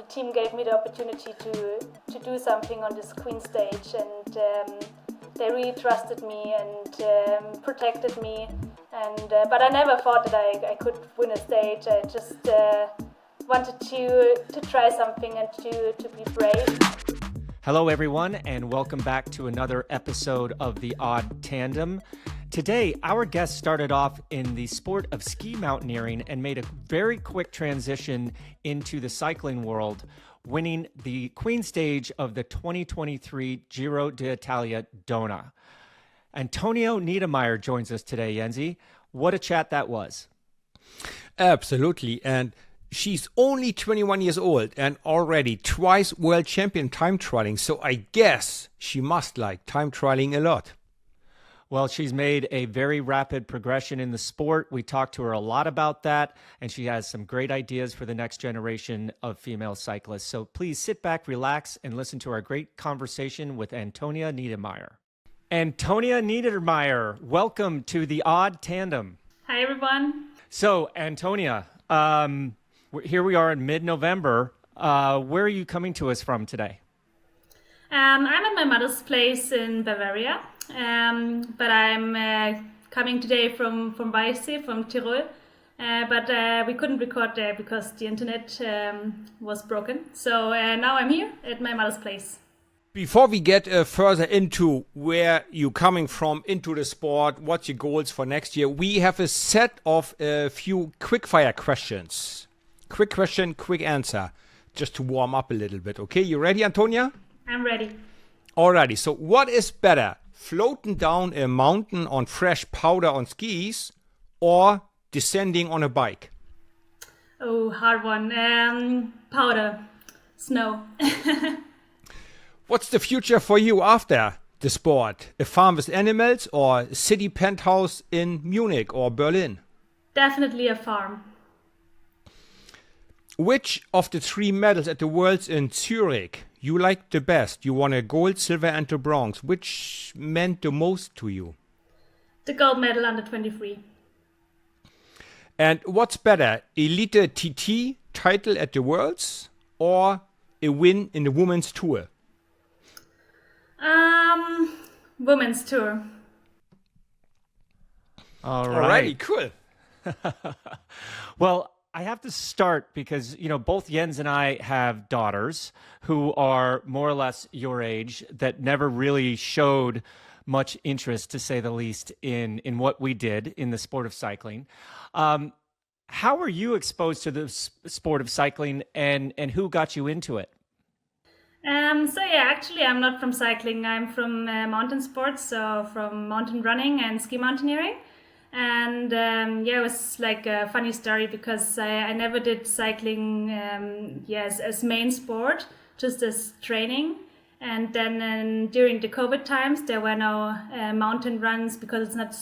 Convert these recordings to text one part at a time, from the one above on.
team gave me the opportunity to do something on this Queen stage, and they really trusted me and protected me. And but I never thought that I could win a stage. I just wanted to try something and to be brave. Hello, everyone, and welcome back to another episode of The Odd Tandem. Today, our guest started off in the sport of ski mountaineering and made a very quick transition into the cycling world, winning the Queen stage of the 2023 Giro Donne. Antonia Niedermaier joins us today, Jensi. What a chat that was. Absolutely, and she's only 21 years old and already twice world champion time trialing, so I guess she must like time trialing a lot. Well, she's made a very rapid progression in the sport. We talked to her a lot about that, and she has some great ideas for the next generation of female cyclists. So please sit back, relax, and listen to our great conversation with Antonia Niedermaier. Antonia Niedermaier, welcome to The Odd Tandem. Hi, everyone. So, Antonia, here we are in mid-November. Where are you coming to us from today? I'm at my mother's place in Bavaria, but I'm coming today from Weissee, from Tyrol. But we couldn't record there because the internet was broken. So now I'm here at my mother's place. Before we get further into where you're coming from into the sport, what's your goals for next year, we have a set of a few quick-fire questions. Quick question, quick answer, just to warm up a little bit. Okay, you ready, Antonia? I'm ready. Alrighty, so what is better, floating down a mountain on fresh powder on skis or descending on a bike? Oh, hard one. Powder, snow. What's the future for you after the sport? A farm with animals or a city penthouse in Munich or Berlin? Definitely a farm. Which of the three medals at the Worlds in Zurich you liked the best? You won a gold, silver and the bronze. Which meant the most to you? The gold medal under 23. And what's better, Elite TT title at the Worlds or a win in the Women's Tour? Women's Tour. All right. Alrighty, cool. Well, I have to start because, both Jens and I have daughters who are more or less your age that never really showed much interest, to say the least, in what we did in the sport of cycling. How were you exposed to the sport of cycling and who got you into it? Actually, I'm not from cycling. I'm from mountain sports, so from mountain running and ski mountaineering. And it was like a funny story because I never did cycling as main sport, just as training. And then during the COVID times, there were no mountain runs because it's not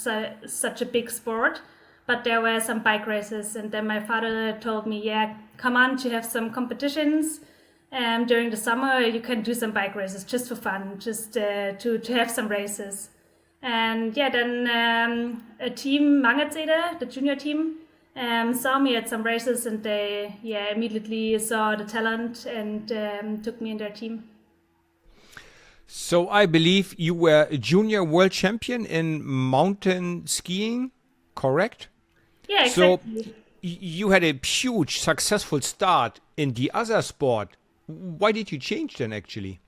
such a big sport. But there were some bike races. And then my father told me, come on, to have some competitions. During the summer, you can do some bike races just for fun, just to have some races. And then a team, Mangetzede, the junior team, saw me at some races, and they immediately saw the talent and took me in their team. So I believe you were a junior world champion in mountain skiing, correct? Yeah, exactly. So you had a huge successful start in the other sport. Why did you change then, actually?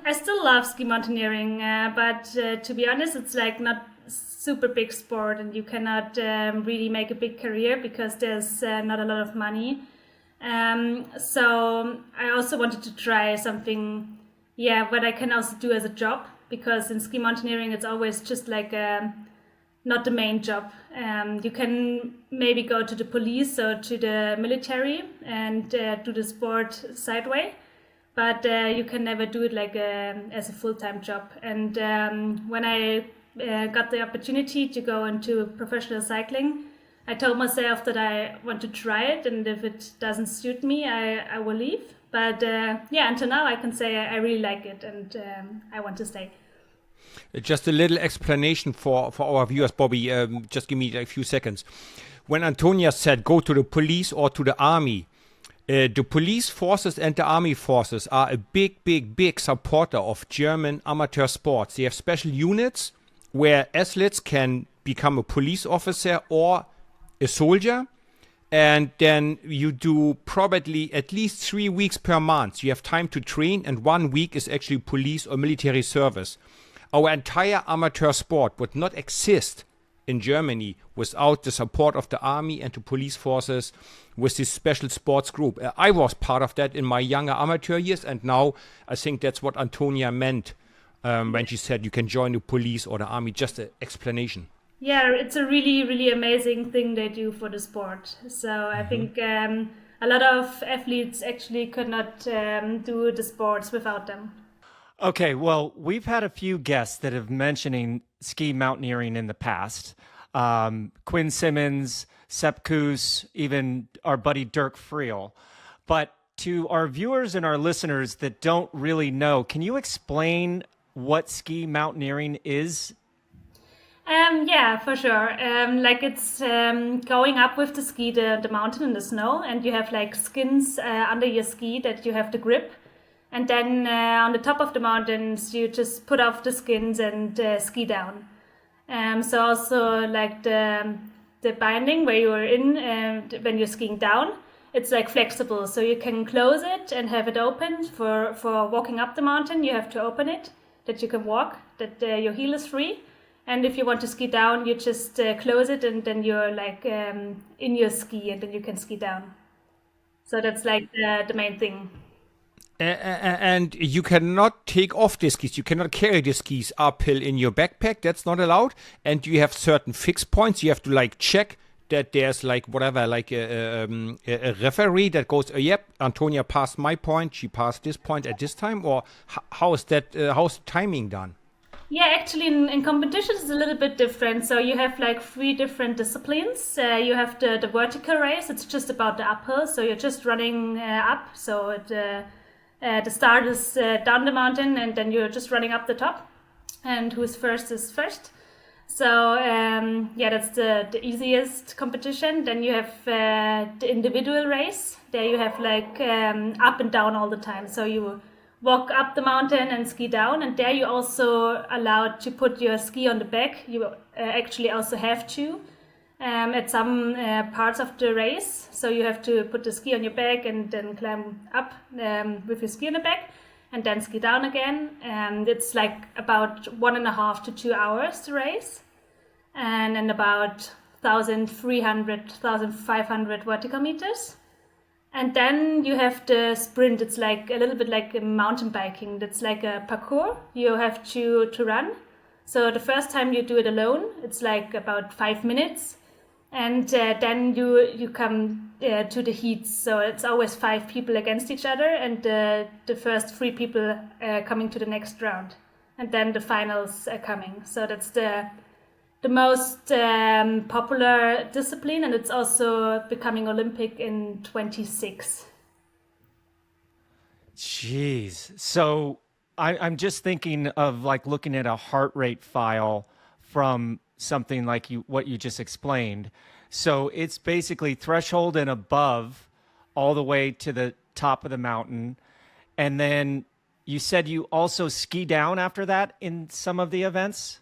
I still love ski mountaineering, but to be honest, it's like not super big sport, and you cannot really make a big career because there's not a lot of money. So I also wanted to try something, what I can also do as a job, because in ski mountaineering it's always just like not the main job. You can maybe go to the police or to the military and do the sport sideway. But you can never do it like as a full-time job. And when I got the opportunity to go into professional cycling, I told myself that I want to try it, and if it doesn't suit me, I will leave. But until now I can say I really like it, and I want to stay. Just a little explanation for our viewers, Bobby. Just give me a few seconds. When Antonia said go to the police or to the army, The police forces and the army forces are a big supporter of German amateur sports. They have special units where athletes can become a police officer or a soldier. And then you do probably at least 3 weeks per month. You have time to train, and 1 week is actually police or military service. Our entire amateur sport would not exist in Germany without the support of the army and the police forces with this special sports group. I was part of that in my younger amateur years, and now I think that's what Antonia meant when she said you can join the police or the army. Just an explanation. Yeah, it's a really, really amazing thing they do for the sport. So I think a lot of athletes actually could not do the sports without them. Okay, well, we've had a few guests that have mentioning ski mountaineering in the past. Quinn Simmons, Sepp Kuss, even our buddy Dirk Friel. But to our viewers and our listeners that don't really know, can you explain what ski mountaineering is? Yeah, for sure. Like it's going up with the ski, the mountain in the snow, and you have like skins under your ski that you have the grip. And then on the top of the mountains, you just put off the skins and ski down. So also like the binding where you are in when you're skiing down, it's like flexible. So you can close it and have it open for walking up the mountain. You have to open it, that you can walk, that your heel is free. And if you want to ski down, you just close it, and then you're like in your ski, and then you can ski down. So that's like the main thing. And you cannot take off the skis. You cannot carry the skis uphill in your backpack. That's not allowed. And you have certain fixed points. You have to like check that there's like whatever, like a referee that goes, yep, Antonia passed my point. She passed this point at this time. Or how is that? How's the timing done? Yeah, actually in competitions it's a little bit different. So you have like 3 different disciplines. You have the vertical race. It's just about the uphill. So you're just running up. So the start is down the mountain, and then you're just running up the top. And who's first is first. So yeah, that's the easiest competition. Then you have the individual race. There you have like up and down all the time. So you walk up the mountain and ski down, and there you also allowed to put your ski on the back. You actually also have to at some parts of the race. So you have to put the ski on your back and then climb up with your ski on the back and then ski down again. And it's like about 1.5 to 2 hours to race, and then about 1,300, 1,500 vertical meters. And then you have the sprint. It's like a little bit like mountain biking. That's like a parkour you have to run. So the first time you do it alone, it's like about 5 minutes. And then you come to the heats. So it's always 5 people against each other, and the first 3 people coming to the next round. And then the finals are coming. So that's the most popular discipline, and it's also becoming Olympic in 26. Jeez. So I'm just thinking of like looking at a heart rate file from something like what you just explained. So it's basically threshold and above all the way to the top of the mountain. And then you said you also ski down after that in some of the events?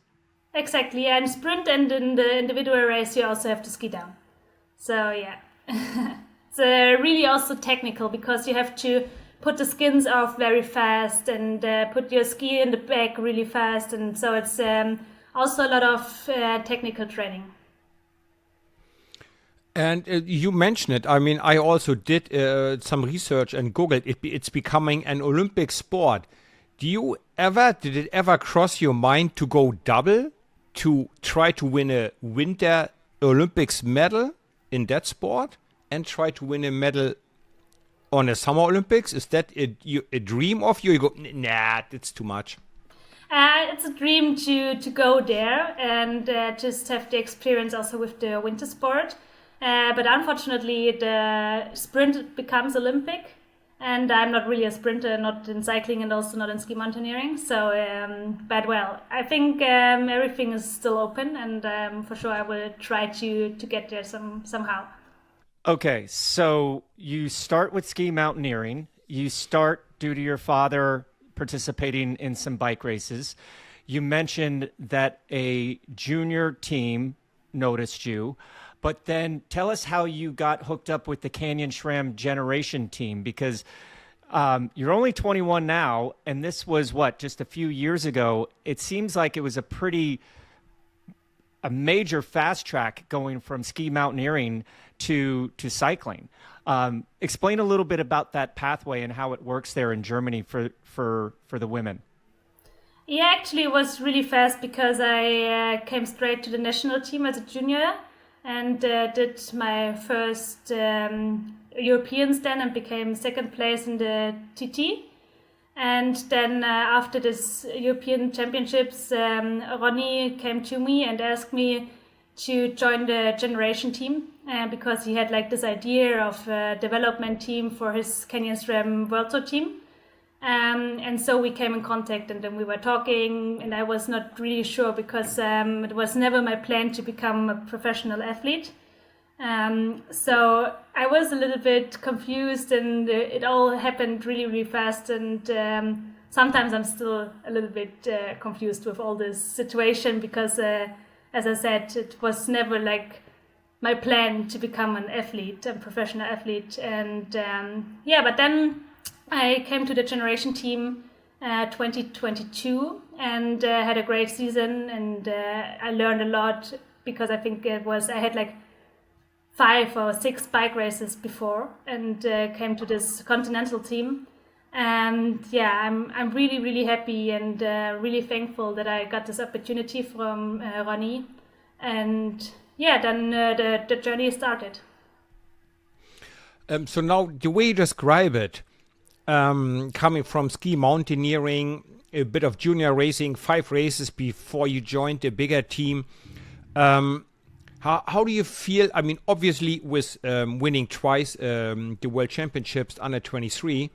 Exactly, yeah. In sprint and in the individual race, you also have to ski down. So yeah, it's really also technical, because you have to put the skins off very fast and put your ski in the back really fast, and so it's also a lot of technical training. And you mentioned it. I mean, I also did some research and Googled it. It's becoming an Olympic sport. Did it ever cross your mind to go double, to try to win a Winter Olympics medal in that sport and try to win a medal on a Summer Olympics? Is that a dream of you? You go, nah, that's too much. It's a dream to go there and just have the experience also with the winter sport. But unfortunately, the sprint becomes Olympic. And I'm not really a sprinter, not in cycling and also not in ski mountaineering. So, but well, I think everything is still open, and for sure I will try to get there somehow. Okay, so you start with ski mountaineering. You start due to your father participating in some bike races. You mentioned that a junior team noticed you, but then tell us how you got hooked up with the Canyon SRAM Generation team, because you're only 21 now, and this was what, just a few years ago. It seems like it was a major fast track going from ski mountaineering to cycling. Explain a little bit about that pathway and how it works there in Germany for the women. Yeah, actually, it was really fast because I came straight to the national team as a junior and did my first Europeans then and became second place in the TT. And then after this European Championships, Ronnie came to me and asked me to join the generation team because he had like this idea of a development team for his Canyon SRAM World Tour team. And so we came in contact and then we were talking, and I was not really sure because it was never my plan to become a professional athlete. So I was a little bit confused, and it all happened really, really fast. And sometimes I'm still a little bit confused with all this situation because, as I said, it was never like my plan to become an athlete, a professional athlete. And but then I came to the generation team 2022 and had a great season, and I learned a lot because I think I had like 5 or 6 bike races before and came to this continental team. And I'm really, really happy and really thankful that I got this opportunity from Ronnie. And then the journey started. So now the way you describe it, coming from ski mountaineering, a bit of junior racing, 5 races before you joined a bigger team. How do you feel? I mean, obviously with winning twice the World Championships under 23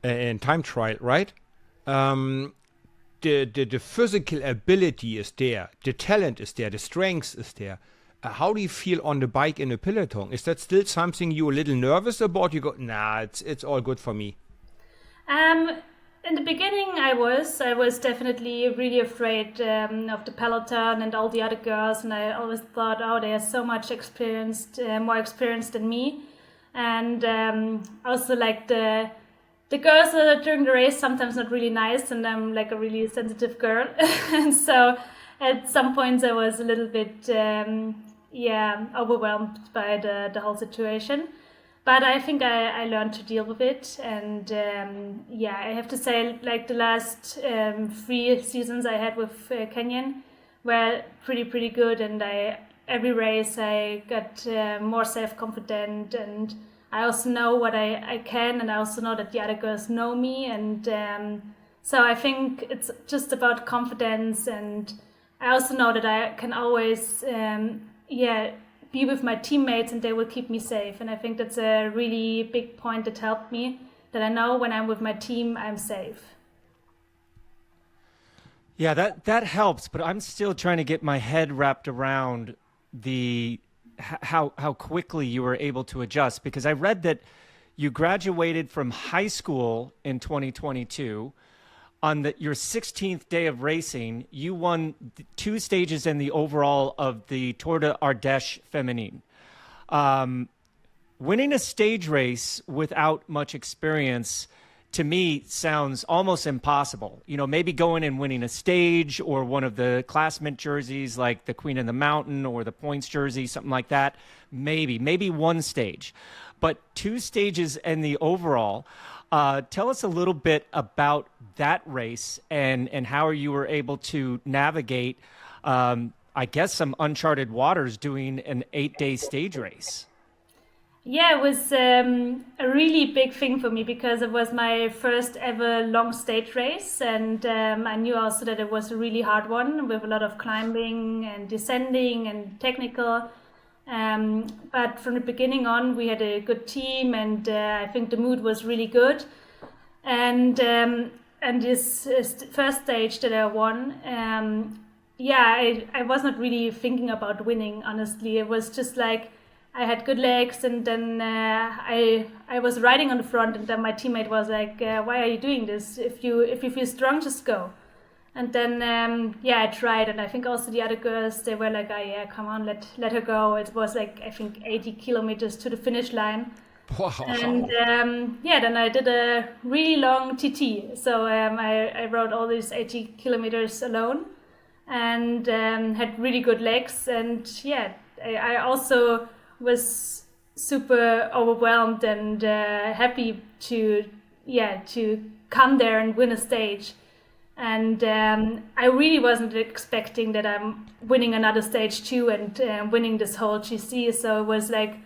in time trial, right? The physical ability is there, the talent is there, the strength is there. How do you feel on the bike in a peloton? Is that still something you're a little nervous about? You go, nah, it's all good for me. In the beginning, I was definitely really afraid of the peloton and all the other girls, and I always thought, oh, they are so much more experienced than me, and also like the girls during the race sometimes not really nice, and I'm like a really sensitive girl, and so at some points I was a little bit overwhelmed by the whole situation. But I think I learned to deal with it, and I have to say, like the last 3 seasons I had with Canyon were pretty good, and every race I got more self-confident, and I also know what I can, and I also know that the other girls know me, and so I think it's just about confidence, and I also know that I can always be with my teammates and they will keep me safe. And I think that's a really big point that helped me, that I know when I'm with my team, I'm safe. Yeah, that helps, but I'm still trying to get my head wrapped around how quickly you were able to adjust, because I read that you graduated from high school in 2022. On your 16th day of racing, you won 2 stages in the overall of the Tour de Ardèche Féminine. Winning a stage race without much experience, to me, sounds almost impossible. You know, maybe going and winning a stage or one of the classmate jerseys like the Queen of the Mountain or the points jersey, something like that. Maybe 1 stage. But 2 stages in the overall. Tell us a little bit about that race and how you were able to navigate, I guess, some uncharted waters doing an 8-day stage race. Yeah, it was a really big thing for me because it was my first ever long stage race, and I knew also that it was a really hard one with a lot of climbing and descending and technical. But from the beginning on, we had a good team, and I think the mood was really good. And this first stage that I won, I was not really thinking about winning, honestly. It was just like I had good legs, and then I was riding on the front, and then my teammate was like, "Why are you doing this? If you feel strong, just go." And then I tried, and I think also the other girls, they were like, "Oh yeah, come on, let her go." It was like I think 80 kilometers to the finish line. Wow. And then I did a really long TT. So I rode all these 80 kilometers alone, and had really good legs. And I also was super overwhelmed and happy to come there and win a stage. And I really wasn't expecting that I'm winning another stage too, and winning this whole GC. So it was like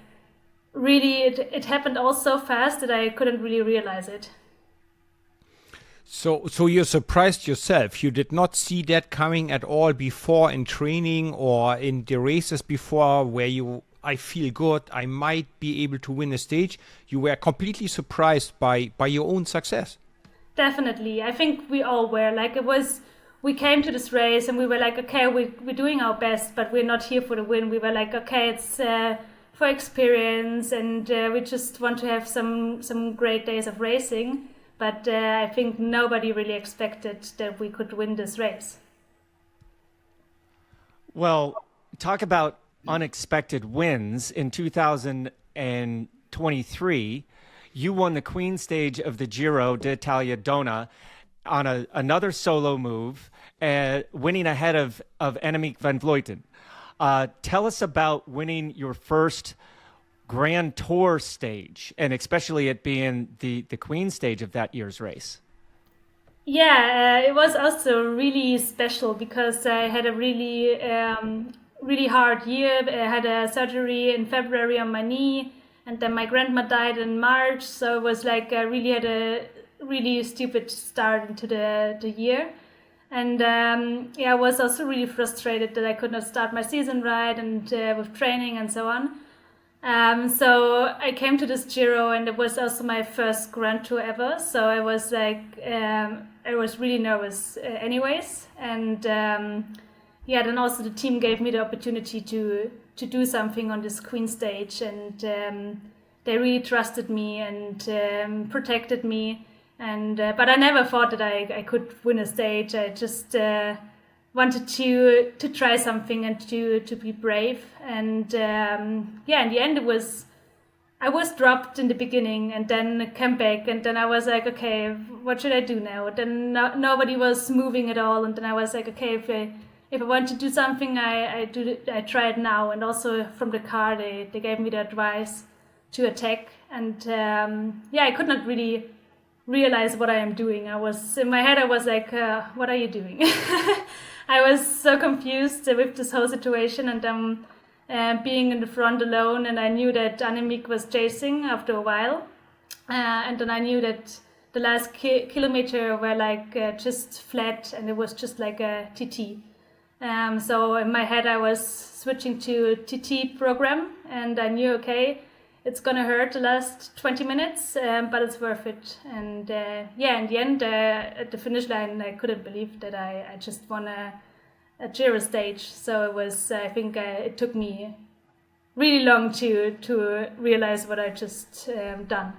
really, it happened all so fast that I couldn't really realize it. So you're surprised yourself. You did not see that coming at all before in training or in the races before, where I feel good, I might be able to win a stage. You were completely surprised by your own success. Definitely. I think we all were. Like, we came to this race and we were like, okay, we're doing our best, but we're not here for the win. We were like, okay, it's for experience, and we just want to have some great days of racing. But I think nobody really expected that we could win this race. Well, talk about unexpected wins. In 2023, you won the Queen stage of the Giro Donne on another solo move, winning ahead of Annemiek van Vleuten. Tell us about winning your first Grand Tour stage, and especially it being the Queen stage of that year's race. Yeah, it was also really special because I had a really hard year. I had a surgery in February on my knee, and then my grandma died in March. So it was like I really had a really stupid start into the year. And I was also really frustrated that I could not start my season right, and with training and so on. So I came to this Giro, and it was also my first Grand Tour ever. So I was like, I was really nervous anyways. And then also the team gave me the opportunity to do something on this Queen stage, and they really trusted me and protected me. And but I never thought that I could win a stage. I just wanted to try something and to be brave. And in the end, I was dropped in the beginning, and then came back, and then I was like, okay, what should I do now? Then nobody was moving at all, and then I was like, okay, if I want to do something, I try it now. And also from the car, they gave me the advice to attack, and I could not really realize what I am doing. I was in my head, I was like, what are you doing? I was so confused with this whole situation, and being in the front alone, and I knew that Annemiek was chasing after a while, and then I knew that the last kilometer were like just flat, and it was just like a TT. So in my head I was switching to TT program, and I knew, okay, it's gonna hurt the last 20 minutes, but it's worth it. And in the end, at the finish line, I couldn't believe that I just won a Giro stage. So it was, I think it took me really long to realize what I just done.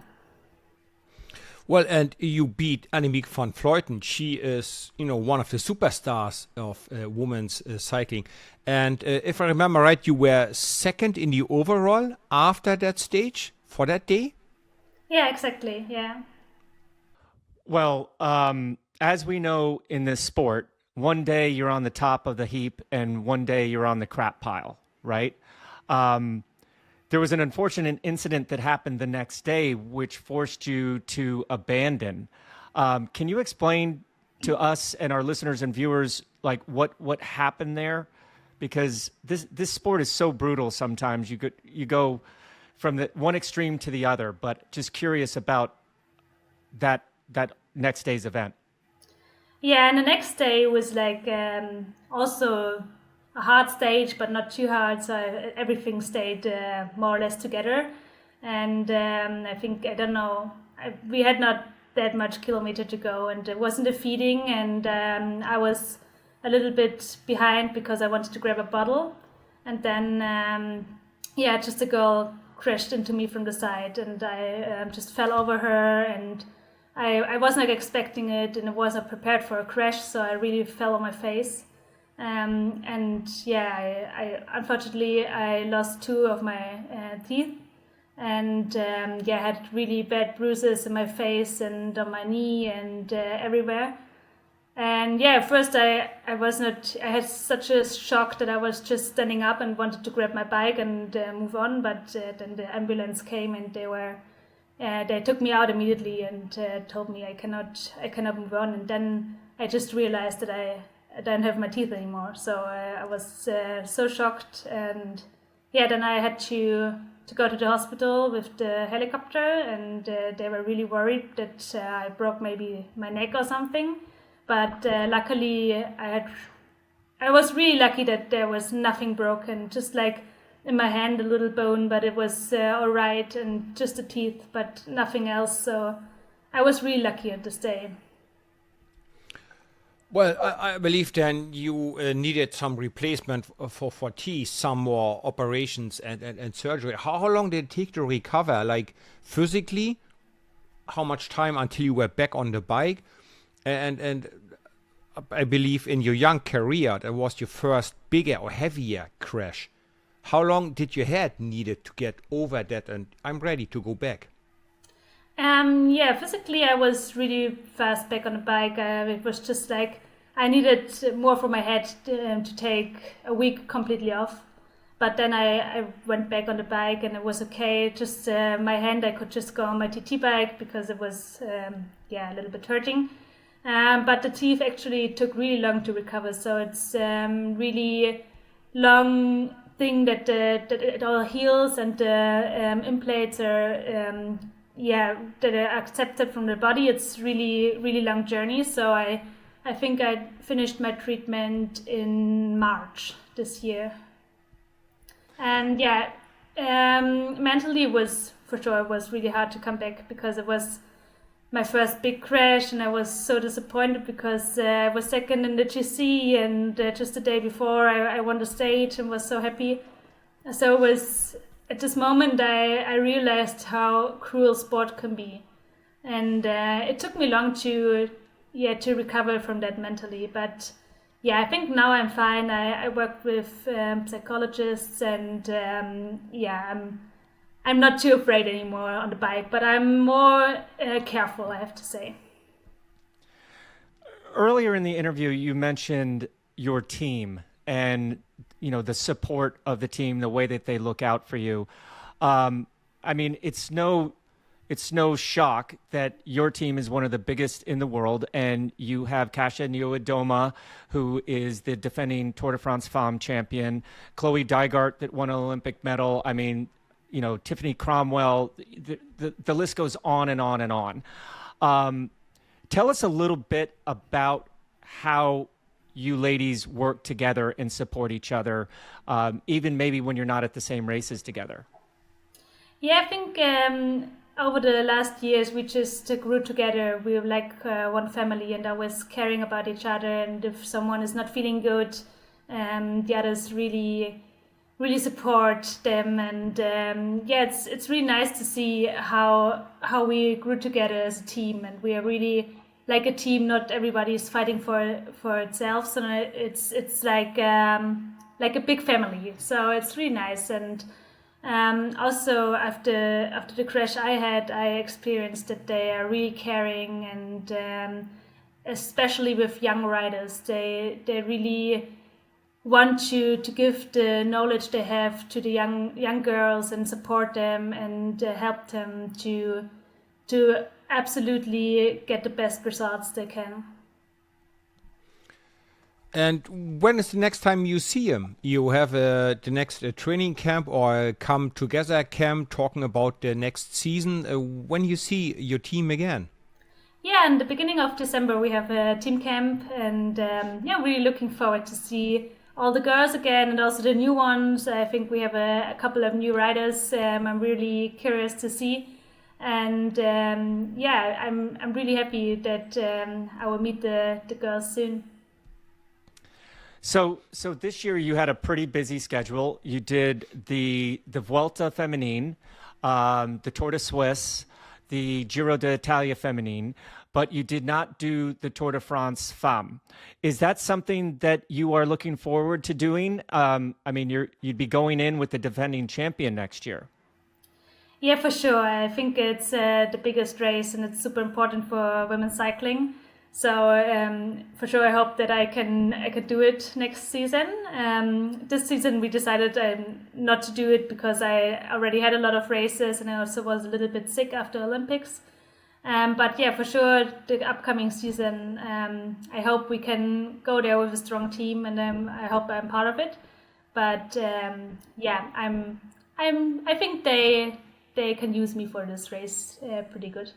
Well, and you beat Annemiek van Vleuten. She is, one of the superstars of women's cycling. And if I remember right, you were second in the overall after that stage for that day? Yeah, exactly. Yeah. Well, as we know in this sport, one day you're on the top of the heap and one day you're on the crap pile, right? There was an unfortunate incident that happened the next day, which forced you to abandon. Can you explain to us and our listeners and viewers, like what happened there? Because this sport is so brutal. Sometimes you go from the one extreme to the other. But just curious about that next day's event. Yeah, and the next day was like also a hard stage, but not too hard, so everything stayed more or less together. And I think, I don't know, we had not that much kilometer to go, and it wasn't a feeding, and I was a little bit behind because I wanted to grab a bottle. And then just a girl crashed into me from the side, and I just fell over her, and I was not expecting it, and I wasn't prepared for a crash, so I really fell on my face. I unfortunately I lost 2 of my teeth, and I had really bad bruises in my face and on my knee and everywhere. And at first I had such a shock that I was just standing up and wanted to grab my bike and move on, but then the ambulance came, and they took me out immediately and told me I cannot move on. And then I just realized that I don't have my teeth anymore. So I was so shocked, and then I had to go to the hospital with the helicopter, and they were really worried that I broke maybe my neck or something. But luckily, I was really lucky that there was nothing broken, just like in my hand a little bone, but it was all right, and just the teeth, but nothing else. So I was really lucky at this day. Well, I believe then you needed some replacement for teeth, some more operations and surgery. How long did it take to recover? Like physically, how much time until you were back on the bike? And I believe in your young career, that was your first bigger or heavier crash. How long did you had needed to get over that and I'm ready to go back? Physically I was really fast back on the bike. It was just like I needed more for my head to take a week completely off. But then I went back on the bike and it was okay. Just my hand, I could just go on my TT bike because it was a little bit hurting. But the teeth actually took really long to recover. So it's really long thing that it all heals, and the implants are that are accepted from the body. It's really, really long journey. So I think I finished my treatment in March this year. And mentally it was really hard to come back because it was my first big crash, and I was so disappointed because I was second in the GC, and just the day before I won the stage and was so happy. So it was at this moment I realized how cruel sport can be, and it took me long to recover from that mentally. But I think now I'm fine. I work with psychologists, and I'm not too afraid anymore on the bike, but I'm more careful, I have to say. Earlier in the interview, you mentioned your team and, the support of the team, the way that they look out for you. It's no shock that your team is one of the biggest in the world, and you have Kasia Niewiadoma, who is the defending Tour de France Femme champion, Chloe Dygert that won an Olympic medal. Tiffany Cromwell, the list goes on and on and on. Tell us a little bit about how you ladies work together and support each other, even maybe when you're not at the same races together. Yeah, I think over the last years we just grew together. We were like one family, and always caring about each other. And if someone is not feeling good, the others really support them. And it's really nice to see how we grew together as a team, and we are really like a team. Not everybody is fighting for itself, so it's like a big family. So it's really nice. And also after the crash I had, I experienced that they are really caring, and especially with young riders, they really want to give the knowledge they have to the young girls and support them and help them to absolutely get the best results they can. And when is the next time you see him? You have the next training camp or come together camp talking about the next season. When you see your team again? Yeah, in the beginning of December we have a team camp, and really looking forward to see all the girls again, and also the new ones. I think we have a couple of new riders. I'm really curious to see, and I'm really happy that I will meet the girls soon. So this year you had a pretty busy schedule. You did the Vuelta Feminine, the Tour de Suisse, the Giro d'Italia Feminine, but you did not do the Tour de France Femme. Is that something that you are looking forward to doing? I mean, you'd be going in with the defending champion next year. Yeah, for sure. I think it's the biggest race and it's super important for women's cycling. So for sure, I hope that I could do it next season. This season we decided not to do it because I already had a lot of races and I also was a little bit sick after Olympics. But yeah, for sure, the upcoming season, I hope we can go there with a strong team, and I hope I'm part of it. But yeah, I think they can use me for this race pretty good.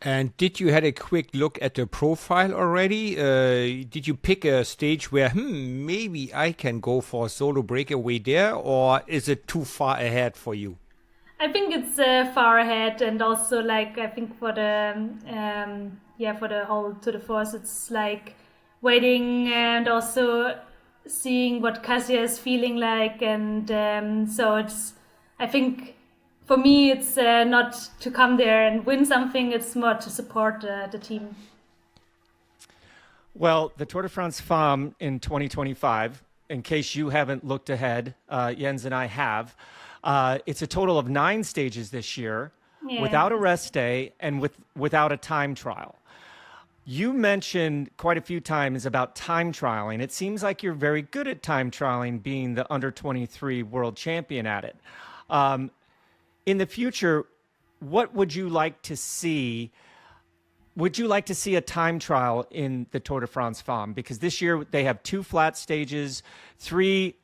And did you had a quick look at the profile already? Did you pick a stage where maybe I can go for a solo breakaway there, or is it too far ahead for you? I think it's far ahead, and also like I think for the for the whole Tour de Force, it's like waiting and also seeing what Kasia is feeling like, and so it's I think. For me, it's not to come there and win something. It's more to support the team. Well, the Tour de France Femme in 2025, in case you haven't looked ahead, Jens and I have, it's a total of 9 stages this year, without a rest day and without a time trial. You mentioned quite a few times about time trialing. It seems like you're very good at time trialing, being the under 23 world champion at it. In the future, what would you like to see? Would you like to see a time trial in the Tour de France Femme? Because this year they have 2 flat stages, 3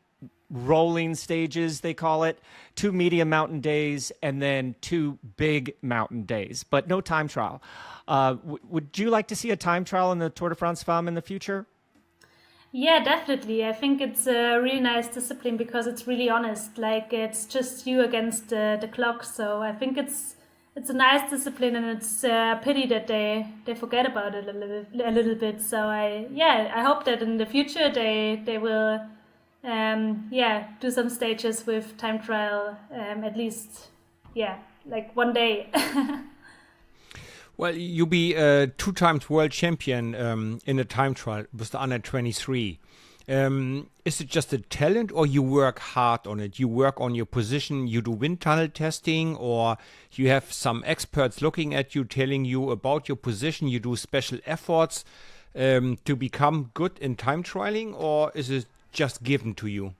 rolling stages, they call it, 2 medium mountain days, and then 2 big mountain days, but no time trial. Would you like to see a time trial in the Tour de France Femme in the future? Yeah, definitely. I think it's a really nice discipline because it's really honest. Like it's just you against the clock. So I think it's a nice discipline, and it's a pity that they forget about it a little bit. So I hope that in the future they will do some stages with time trial at least like one day. Well, you be a 2 times world champion in a time trial with the under 23. Is it just a talent, or you work hard on it? You work on your position, you do wind tunnel testing, or you have some experts looking at you, telling you about your position, you do special efforts to become good in time trialing, or is it just given to you?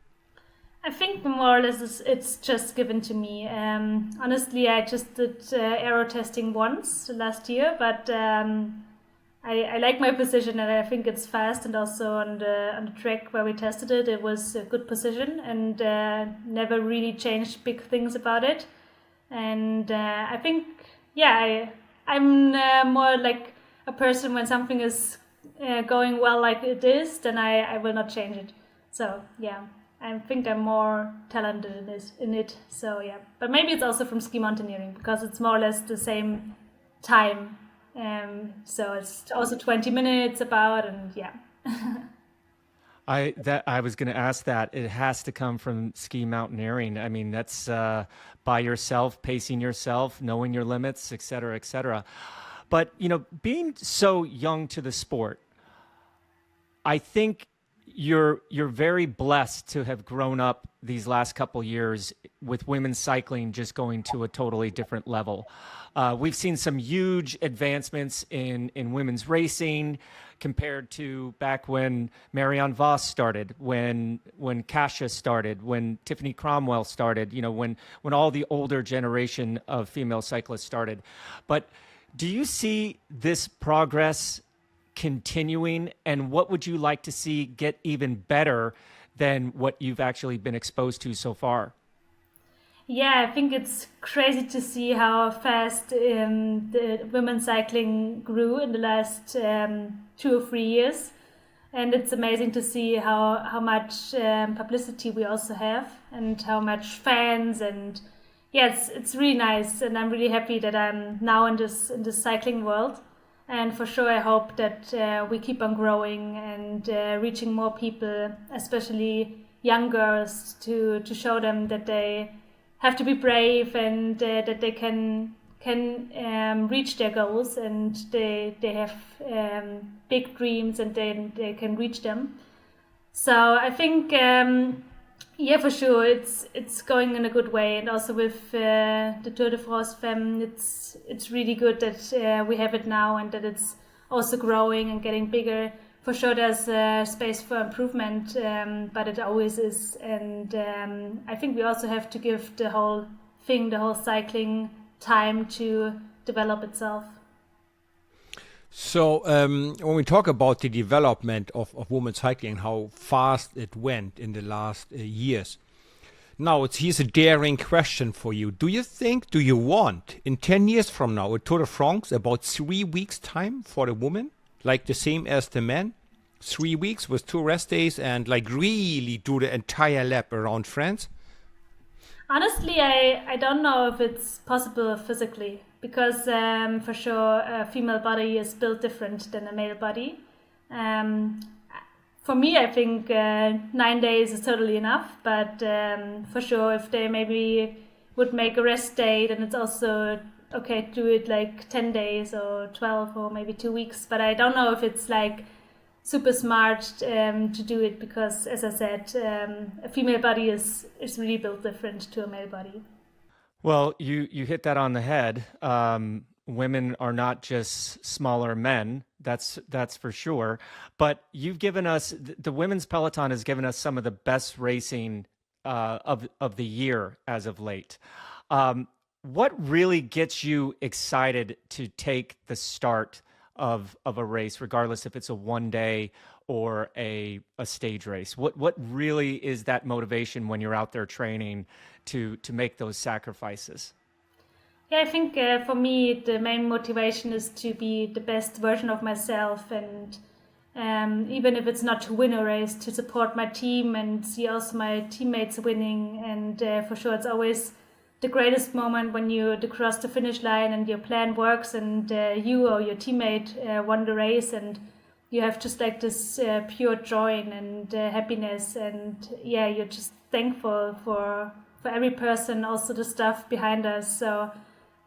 I think more or less it's just given to me. Honestly, I just did aero testing once last year, but I like my position, and I think it's fast. And also on the track where we tested it, it was a good position, and never really changed big things about it. And I think, I'm more like a person when something is going well like it is, then I will not change it. So yeah. I think I'm more talented in it. So yeah, but maybe it's also from ski mountaineering because it's more or less the same time. So it's also 20 minutes about, and yeah. I was going to ask that. It has to come from ski mountaineering. I mean, that's by yourself, pacing yourself, knowing your limits, et cetera, et cetera. But being so young to the sport, I think you're very blessed to have grown up these last couple years with women's cycling just going to a totally different level. We've seen some huge advancements in women's racing compared to back when Marianne Vos started, when Kasia started, when Tiffany Cromwell started, when all the older generation of female cyclists started. But do you see this progress continuing, and what would you like to see get even better than what you've actually been exposed to so far? Yeah, I think it's crazy to see how fast the women's cycling grew in the last 2 or 3 years. And it's amazing to see how much publicity we also have and how much fans. And yes, it's really nice. And I'm really happy that I'm now in this cycling world. And for sure, I hope that we keep on growing and reaching more people, especially young girls, to show them that they have to be brave and that they can reach their goals, and they have big dreams and they can reach them. So I think for sure it's going in a good way, and also with the Tour de France Femme, it's really good that we have it now and that it's also growing and getting bigger. For sure, there's space for improvement, but it always is. And I think we also have to give the whole cycling, time to develop itself. So when we talk about the development of women's cycling, how fast it went in the last years, now here's a daring question for you. Do you want in 10 years from now a Tour de France about 3 weeks time for the women, like the same as the men? 3 weeks with 2 rest days and like really do the entire lap around France? Honestly, I don't know if it's possible physically, because for sure a female body is built different than a male body. For me, I think 9 days is totally enough, but for sure if they maybe would make a rest day, then it's also okay to do it like 10 days or 12 or maybe 2 weeks. But I don't know if it's like super smart to do it, because as I said, a female body is really built different to a male body. Well, you hit that on the head. Women are not just smaller men. That's for sure. But you've given us, the women's peloton has given us some of the best racing of the year as of late. What really gets you excited to take the start of a race, regardless if it's a 1 day or a stage race? What really is that motivation when you're out there training to make those sacrifices? Yeah, I think for me the main motivation is to be the best version of myself, and even if it's not to win a race, to support my team and see also my teammates winning. And for sure it's always the greatest moment when you cross the finish line and your plan works and you or your teammate won the race, and you have just like this pure joy and happiness, and you're just thankful for every person, also the stuff behind us. So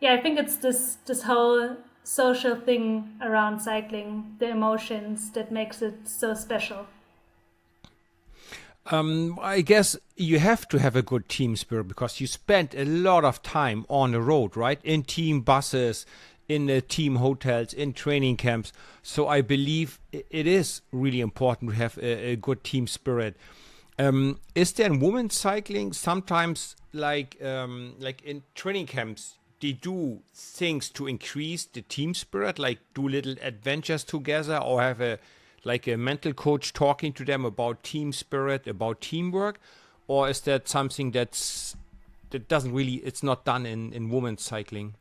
I think it's this whole social thing around cycling, the emotions, that makes it so special. I guess you have to have a good team spirit, because you spend a lot of time on the road, right? In team buses, in the team hotels, in training camps. So I believe it is really important to have a good team spirit. Is there in women's cycling sometimes like in training camps, they do things to increase the team spirit, like do little adventures together, or have a mental coach talking to them about team spirit, about teamwork? Or is that something that doesn't really, it's not done in women's cycling?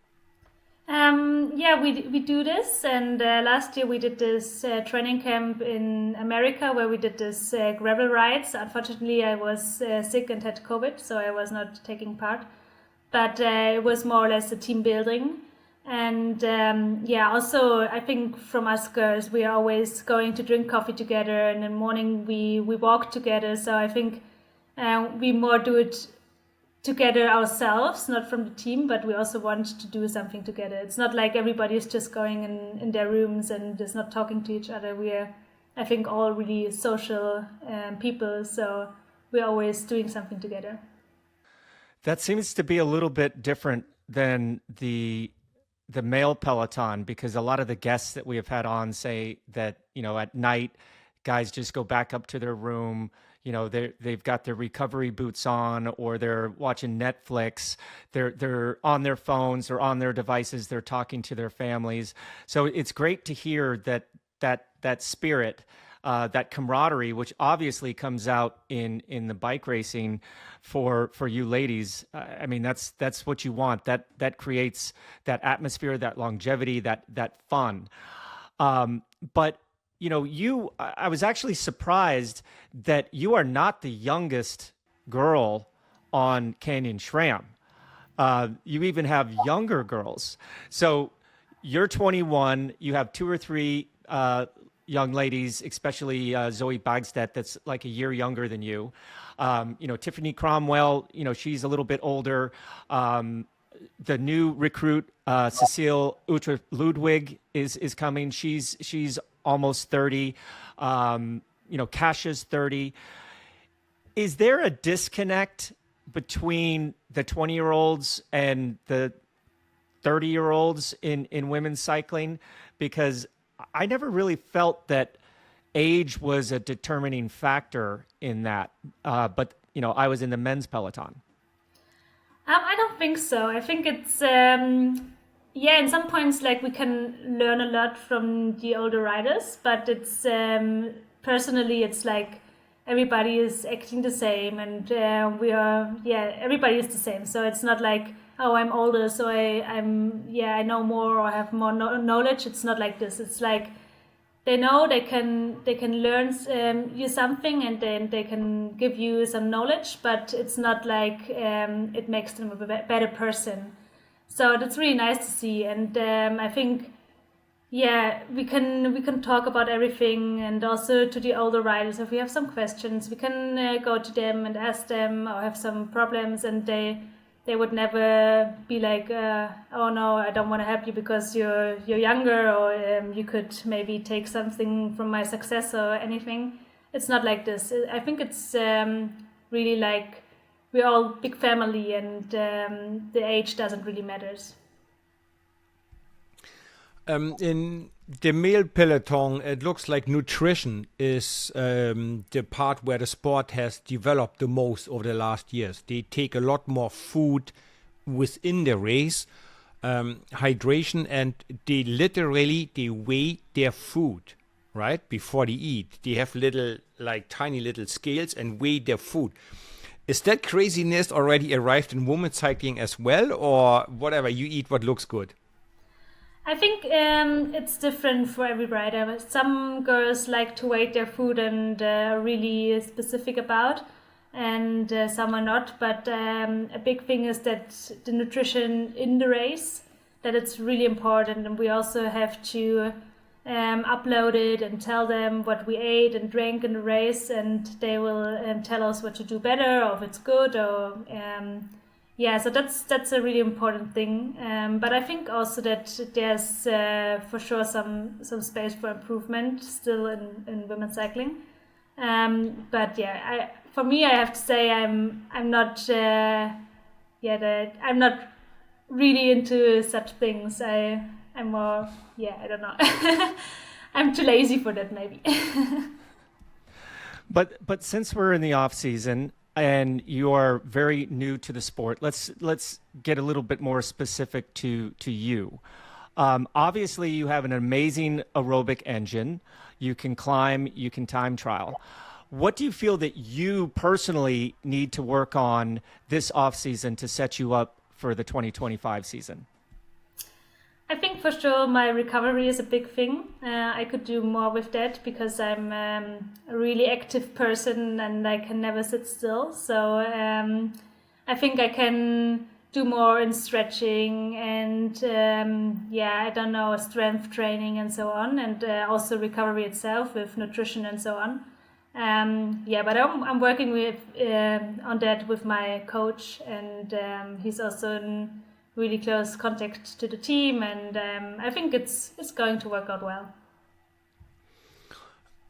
We do this, and last year we did this training camp in America where we did this gravel rides. Unfortunately, I was sick and had COVID, so I was not taking part. But it was more or less a team building. And also I think from us girls, we are always going to drink coffee together, and in the morning we walk together. So I think we more do it together ourselves, not from the team, but we also want to do something together. It's not like everybody is just going in their rooms and is not talking to each other. We are, I think, all really social people, so we're always doing something together. That seems to be a little bit different than the male peloton, because a lot of the guests that we have had on say that, at night, guys just go back up to their room. They've got their recovery boots on, or they're watching Netflix. They're on their phones or on their devices. They're talking to their families. So it's great to hear that spirit, that camaraderie, which obviously comes out in the bike racing for you ladies. I mean, that's what you want. That creates that atmosphere, that longevity, that fun. But I was actually surprised that you are not the youngest girl on Canyon SRAM. You even have younger girls. So you're 21. You have two or three young ladies, especially Zoe Bagstedt, that's like a year younger than you. Tiffany Cromwell, she's a little bit older. The new recruit, Cecile Utra Ludwig, is coming. She's almost 30. Kasha's 30. Is there a disconnect between the 20-year-olds and the 30-year-olds in women's cycling? Because I never really felt that age was a determining factor in that. But I was in the men's peloton. I don't think so. I think it's, in some points, like, we can learn a lot from the older riders, but it's, personally, it's like everybody is acting the same, and everybody is the same. So it's not like, oh, I'm older, so I know more or have more knowledge. It's not like this. It's like they know they can learn you something, and then they can give you some knowledge, but it's not like it makes them a better person. So that's really nice to see, and I think we can talk about everything, and also to the older riders, if we have some questions, we can go to them and ask them, or have some problems, and they would never be like, oh no, I don't want to help you because you're younger, or you could maybe take something from my success or anything. It's not like this. I think it's really like we're all big family, and the age doesn't really matter. In the male peloton, it looks like nutrition is the part where the sport has developed the most over the last years. They take a lot more food within the race, hydration, and they weigh their food, right, before they eat. They have tiny little scales and weigh their food. Is that craziness already arrived in women's cycling as well, or whatever, you eat what looks good? I think it's different for every rider. Some girls like to weight their food and are really specific about, and some are not. But a big thing is that the nutrition in the race, that it's really important, and we also have to upload it and tell them what we ate and drank in the race, and they will tell us what to do better, or if it's good, or so that's a really important thing. But I think also that there's for sure some space for improvement still in women's cycling. But for me, I have to say I'm not I'm not really into such things. I'm more I don't know. I'm too lazy for that maybe. But since we're in the off season, and you are very new to the sport, let's get a little bit more specific to you. Obviously, you have an amazing aerobic engine. You can climb, you can time trial. What do you feel that you personally need to work on this off season to set you up for the 2025 season? I think for sure my recovery is a big thing. I could do more with that because I'm a really active person and I can never sit still. So I think I can do more in stretching and strength training and so on, and also recovery itself with nutrition and so on. But I'm working with on that with my coach, and he's also in really close contact to the team, and I think it's going to work out well.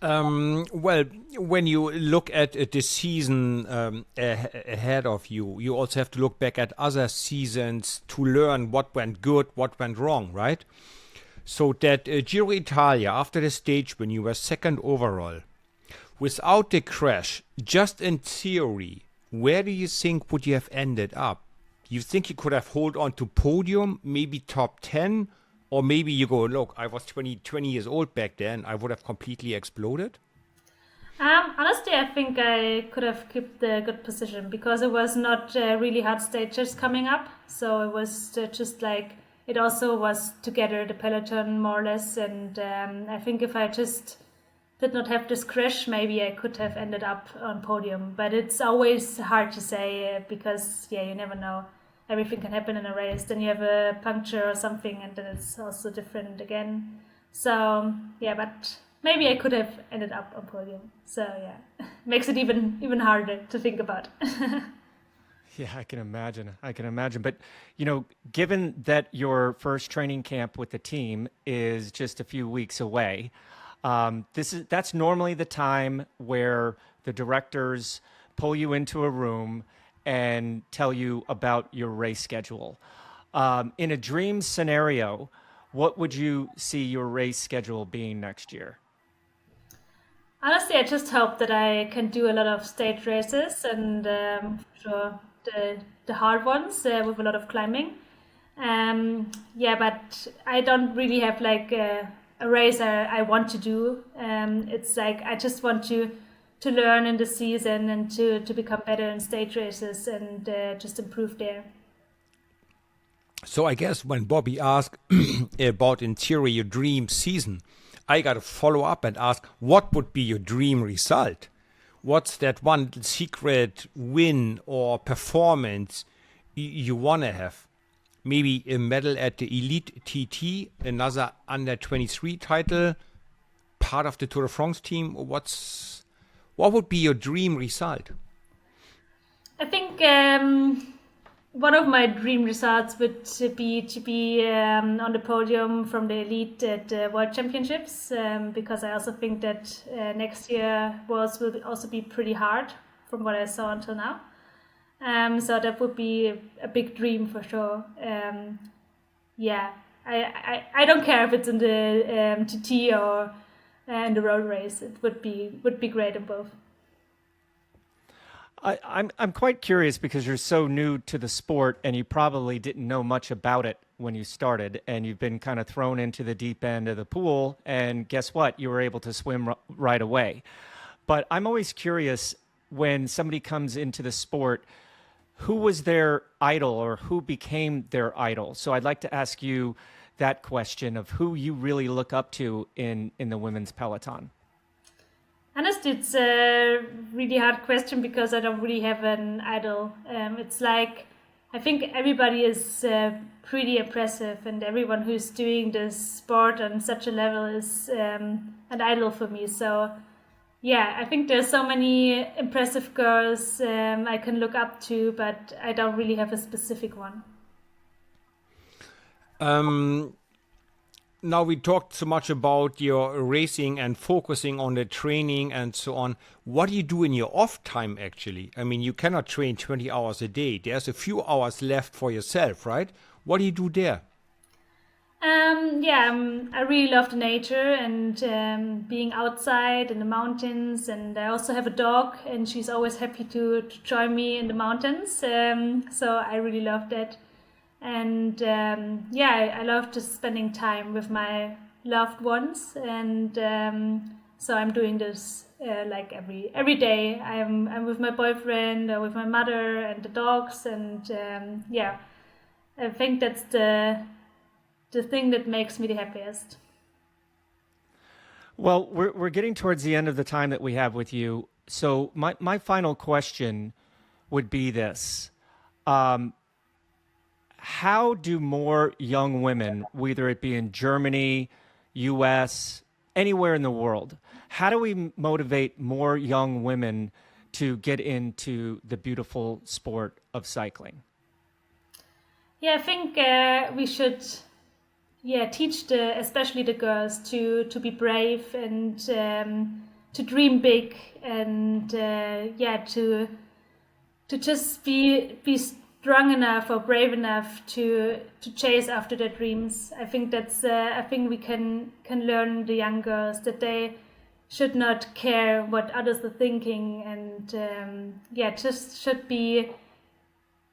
Well, when you look at the season ahead of you, you also have to look back at other seasons to learn what went good, what went wrong, right? So that Giro Italia, after the stage when you were second overall, without the crash, just in theory, where do you think would you have ended up? You think you could have hold on to podium, maybe top 10, or maybe you go, look, I was 20 years old back then, I would have completely exploded? Honestly, I think I could have kept a good position because it was not really hard stages coming up. So it was just like, it also was together, the peloton more or less. And I think if I just did not have this crash, maybe I could have ended up on podium. But it's always hard to say because, you never know. everything can happen in a race. Then you have a puncture or something, and then it's also different again. So yeah, but maybe I could have ended up on podium. So yeah, makes it even harder to think about. Yeah, I can imagine. But, given that your first training camp with the team is just a few weeks away, that's normally the time where the directors pull you into a room and tell you about your race schedule. In a dream scenario, what would you see your race schedule being next year? Honestly, I just hope that I can do a lot of stage races and sure the hard ones with a lot of climbing. Yeah, but I don't really have like a race I want to do. It's like I just want to learn in the season and to become better in stage races and just improve there. So I guess when Bobby asked about in theory your dream season, I got to follow up and ask, what would be your dream result? What's that one secret win or performance you want to have? Maybe a medal at the Elite TT, another under 23 title, part of the Tour de France team. What would be your dream result? I think one of my dream results would be to be on the podium from the elite at the World Championships, because I also think that next year will also be pretty hard from what I saw until now. So that would be a big dream for sure. Yeah, I don't care if it's in the TT or in the road race. It would be great in both. I'm quite curious because you're so new to the sport and you probably didn't know much about it when you started, and you've been kind of thrown into the deep end of the pool, and guess what? You were able to swim right away. But I'm always curious, when somebody comes into the sport, who was their idol or who became their idol? So I'd like to ask you that question of who you really look up to in the women's peloton. Honestly, it's a really hard question because I don't really have an idol. It's like, I think everybody is pretty impressive, and everyone who's doing this sport on such a level is an idol for me. So yeah, I think there's so many impressive girls I can look up to, but I don't really have a specific one. Now we talked so much about your racing and focusing on the training and so on. What do you do in your off time actually? I mean, you cannot train 20 hours a day. There's a few hours left for yourself, right? What do you do there? I really love the nature and being outside in the mountains. And I also have a dog, and she's always happy to join me in the mountains. So I really love that. And I love just spending time with my loved ones. And so I'm doing this like every day. I'm with my boyfriend or with my mother and the dogs. And I think that's the thing that makes me the happiest. Well, we're getting towards the end of the time that we have with you. So my final question would be this. How do more young women, whether it be in Germany, US, anywhere in the world, how do we motivate more young women to get into the beautiful sport of cycling? Yeah, I think we should teach especially the girls to be brave and to dream big and to just be strong enough or brave enough to chase after their dreams. I think that's I think we can learn the young girls that they should not care what others are thinking, and just should be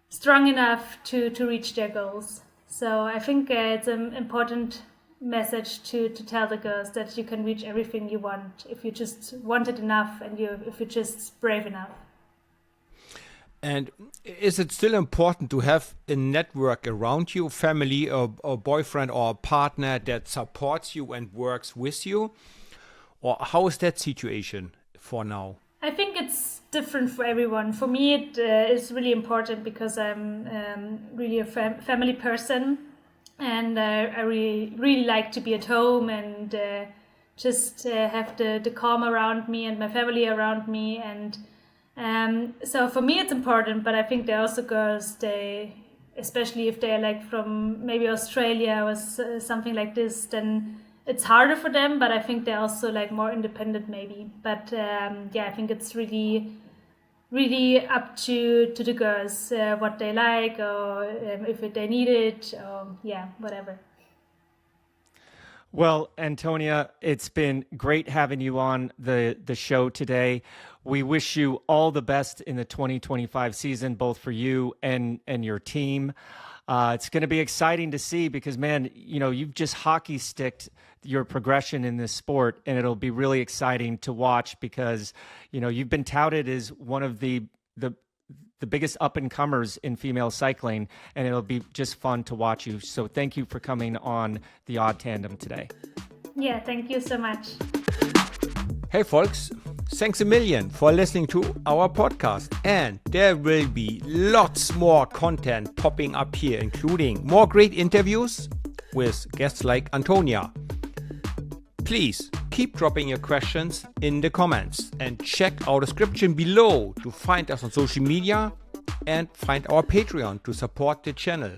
strong enough to reach their goals. So I think it's an important message to tell the girls that you can reach everything you want if you just want it enough and if you're just brave enough. And is it still important to have a network around you, family or boyfriend or a partner that supports you and works with you? Or how is that situation for now? I think it's different for everyone. For me, it is really important because I'm really a family person, and I really like to be at home and just have the calm around me and my family around me. And so for me, it's important. But I think there are also girls, especially if they're like from maybe Australia or something like this, then it's harder for them, but I think they're also like more independent maybe. But I think it's really up to the girls what they like, or if they need it, or whatever. Well, Antonia, it's been great having you on the show today. We wish you all the best in the 2025 season, both for you and your team. It's going to be exciting to see because, man, you've just hockey sticked your progression in this sport, and it'll be really exciting to watch because, you've been touted as one of the biggest up-and-comers in female cycling, and it'll be just fun to watch you. So thank you for coming on the Odd Tandem today. Yeah, thank you so much. Hey folks, thanks a million for listening to our podcast. And there will be lots more content popping up here, including more great interviews with guests like Antonia. Please keep dropping your questions in the comments and check our description below to find us on social media and find our Patreon to support the channel.